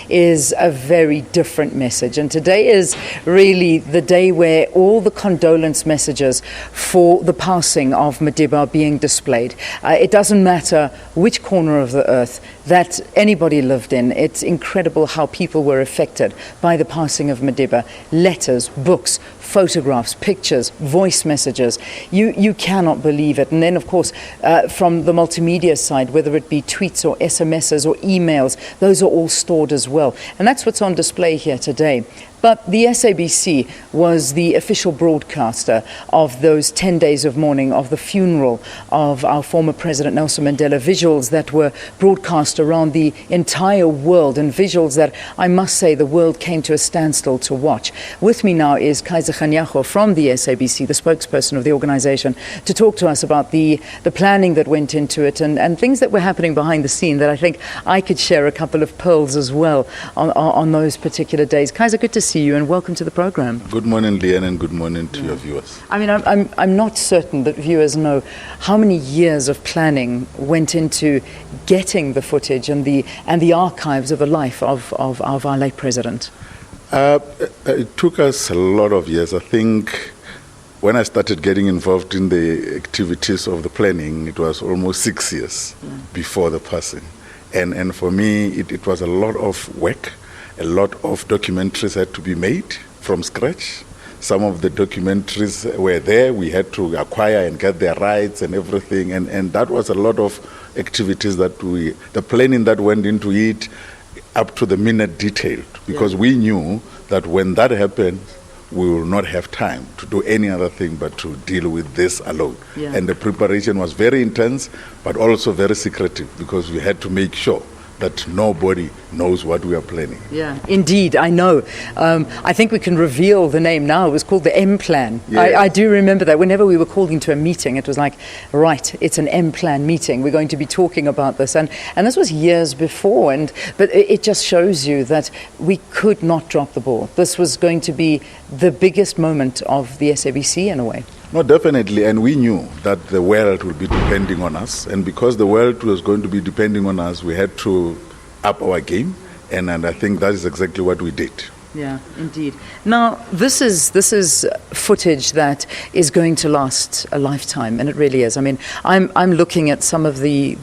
is a very different message. And today is really the day where all the condolence messages for the passing of Madiba are being displayed. It doesn't matter which corner of the earth that anybody lived in. It's incredible how people were affected by the passing of Madiba. Letters, books, photographs, pictures, voice messages. You cannot believe it. And then, of course, from the multimedia side, whether it be tweets or SMSs or emails, those are all stored as well. And that's what's on display here today. But the SABC was the official broadcaster of those 10 days of mourning, of the funeral of our former President Nelson Mandela, visuals that were broadcast around the entire world, and visuals that I must say the world came to a standstill to watch. With me now is Kaizer Kganyago from the SABC, the spokesperson of the organization, to talk to us about the planning that went into it and things that were happening behind the scene that I think I could share a couple of pearls as well on those particular days. Kaizer, good to see you and welcome to the program. Good morning, Leanne, and good morning to your viewers. I mean, I'm not certain that viewers know how many years of planning went into getting the footage and the archives of the life of our late president. It took us a lot of years. I think when I started getting involved in the activities of the planning, it was almost 6 years before the passing. And for me, it was a lot of work. A lot of documentaries had to be made from scratch. Some of the documentaries were there. We had to acquire and get their rights and everything. And that was a lot of activities that the planning that went into it up to the minute detailed. Because we knew that when that happened, we will not have time to do any other thing but to deal with this alone. And the preparation was very intense, but also very secretive, because we had to make sure that nobody knows what we are planning. Yeah, indeed, I know. I think we can reveal the name now. It was called the M Plan. Yes. I do remember that. Whenever we were called into a meeting, it was like, right, it's an M Plan meeting. We're going to be talking about this. And this was years before. But it just shows you that we could not drop the ball. This was going to be the biggest moment of the SABC in a way. No, definitely, and we knew that the world would be depending on us, and because the world was going to be depending on us, we had to up our game, and I think that is exactly what we did. Yeah, indeed. Now, this is footage that is going to last a lifetime, and it really is. I mean, I'm looking at some of the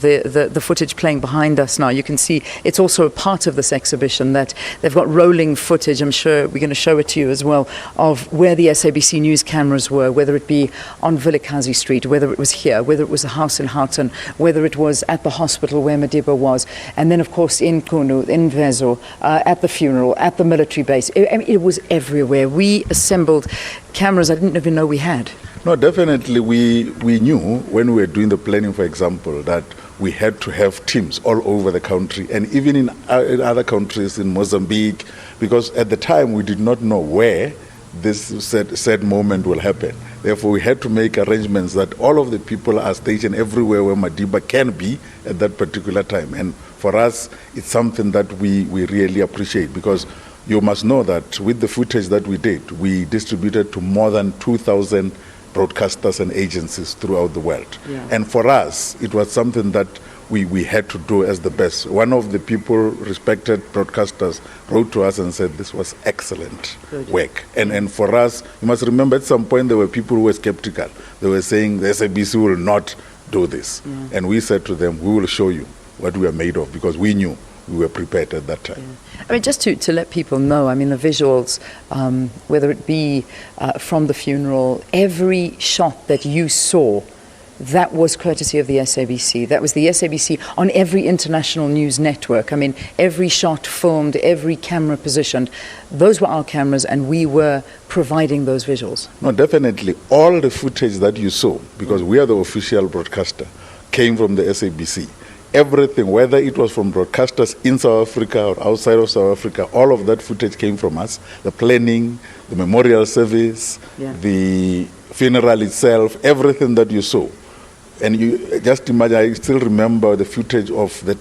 footage playing behind us now. You can see it's also a part of this exhibition that they've got rolling footage. I'm sure we're going to show it to you as well, of where the SABC news cameras were, whether it be on Vilakazi Street, whether it was here, whether it was a house in Houghton, whether it was at the hospital where Madiba was, and then, of course, in Kunu, in Vezo, at the funeral, at the military base. I mean, it was everywhere. We assembled cameras I didn't even know we had. No, definitely we knew when we were doing the planning, for example, that we had to have teams all over the country, and even in other countries, in Mozambique, because at the time we did not know where this said moment will happen. Therefore, we had to make arrangements that all of the people are stationed everywhere where Madiba can be at that particular time. And for us, it's something that we really appreciate, because you must know that with the footage that we did, we distributed to more than 2,000 broadcasters and agencies throughout the world. And for us, it was something that we had to do as the best. One of the people, respected broadcasters, wrote to us and said this was excellent work. And for us, you must remember at some point there were people who were skeptical. They were saying the SABC will not do this. And we said to them, we will show you what we are made of, because we knew we were prepared at that time. I mean, just to let people know, I mean, the visuals, whether it be from the funeral, every shot that you saw, that was courtesy of the SABC. That was the SABC on every international news network. I mean, every shot filmed, every camera positioned. Those were our cameras, and we were providing those visuals. No, definitely. All the footage that you saw, because we are the official broadcaster, came from the SABC. Everything, whether it was from broadcasters in South Africa or outside of South Africa, all of that footage came from us. The planning, the memorial service, the funeral itself, everything that you saw. And you just imagine, I still remember the footage of the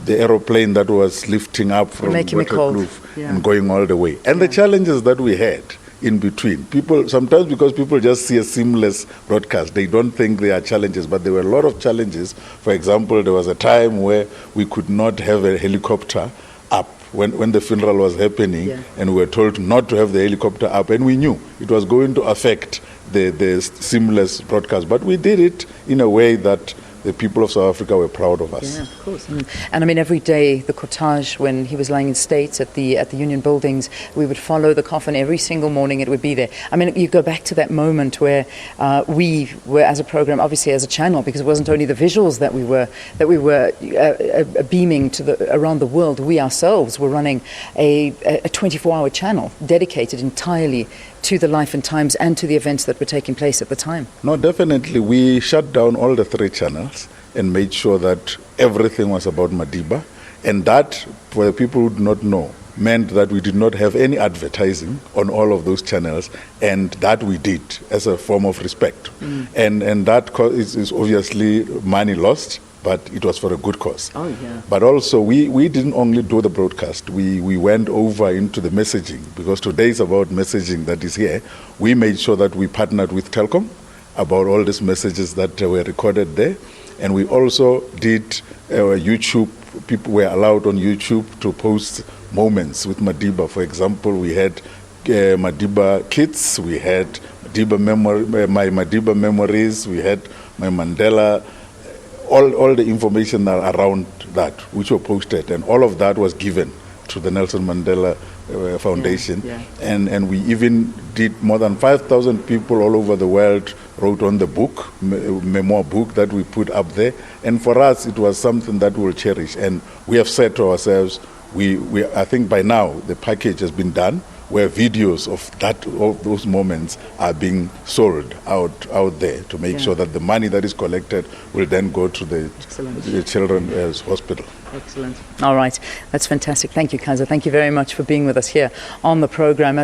aeroplane that was lifting up from Waterkloof and going all the way. And the challenges that we had in between. Sometimes because people just see a seamless broadcast, they don't think there are challenges, but there were a lot of challenges. For example, there was a time where we could not have a helicopter up when the funeral was happening, and we were told not to have the helicopter up, and we knew it was going to affect the seamless broadcast, but we did it in a way that the people of South Africa were proud of us. Yeah, of course. And I mean, every day, the cortege, when he was lying in state at the Union Buildings, we would follow the coffin every single morning. It would be there. I mean, you go back to that moment where we were, as a program, obviously as a channel, because it wasn't only the visuals that we were beaming to around the world. We ourselves were running a 24-hour channel dedicated entirely to the life and times and to the events that were taking place at the time. No, definitely. We shut down all the 3 channels and made sure that everything was about Madiba. And that, for the people who do not know, meant that we did not have any advertising on all of those channels, and that we did as a form of respect. And that is obviously money lost, but it was for a good cause. Oh, yeah. But also, we didn't only do the broadcast. We went over into the messaging, because today is about messaging that is here. We made sure that we partnered with Telkom about all these messages that were recorded there. And we also did YouTube. People were allowed on YouTube to post moments with Madiba. For example, we had Madiba Kids, we had my Madiba Memories, we had my Mandela, all the information around that, which were posted, and all of that was given to the Nelson Mandela Foundation. And we even did more than 5,000 people all over the world wrote on the book, memoir book that we put up there. And for us, it was something that we'll cherish. And we have said to ourselves, I think by now the package has been done, where videos of those moments are being sold out there to make sure that the money that is collected will then go to the Children's Hospital. Excellent. All right. That's fantastic. Thank you, Kaizer. Thank you very much for being with us here on the program.